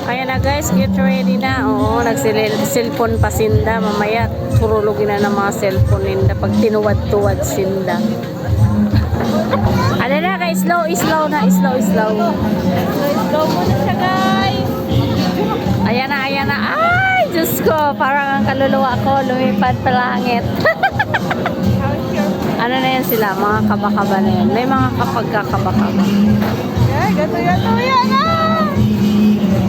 Kaya na guys, get ready na. Oo, nagsilpon pa sinda. Mamaya, turulogin na ng mga cellphone ninda pag tinuwad-tuwad sinda. Ano na guys, slow na, slow. Slow mo na siya, guys. Ayan na. Ay, Diyos ko, parang ang kaluluwa ko, lumipad pa langit. Ano na yan sila, mga kaba-kaba na yan. May mga kapagkakaba-kaba. Ay, gato yan ah!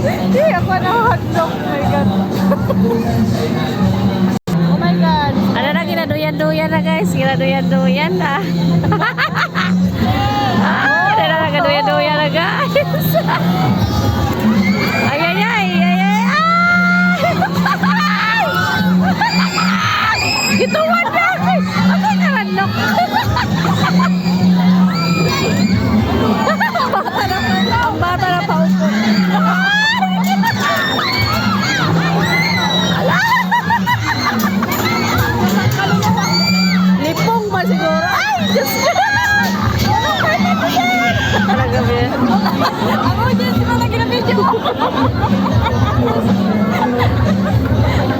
Hindi, ako na hotdog. Oh my God. Oh my God. Ano na, ginaduyan-duyan na guys. Ginaduyan-duyan na. Ano na, ginaduyan-duyan na guys. Ay. Gituwan na. Ako naman, no. Ang bata na paupo. Lipong man siguro. Ay, Diyos ko. Talaga ba yan? Ako, Diyos ko, lagi na video.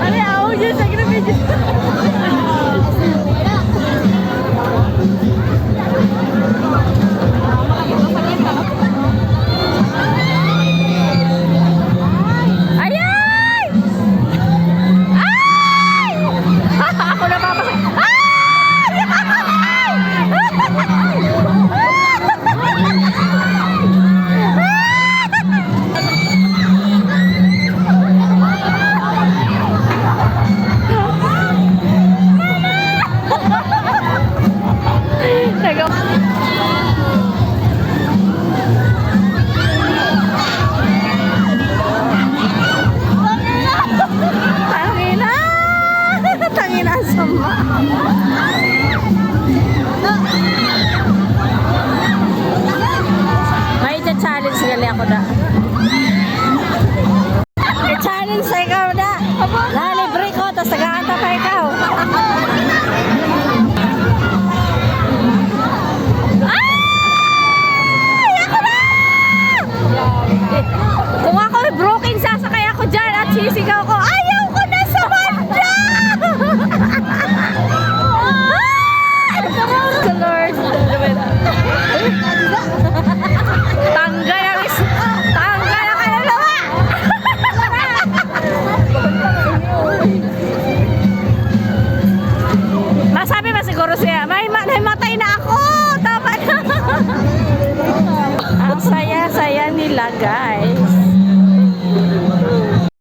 Ano, ako, Diyos, lagi na video. Ako na papasok. Tangina sama. May challenge gali ako da.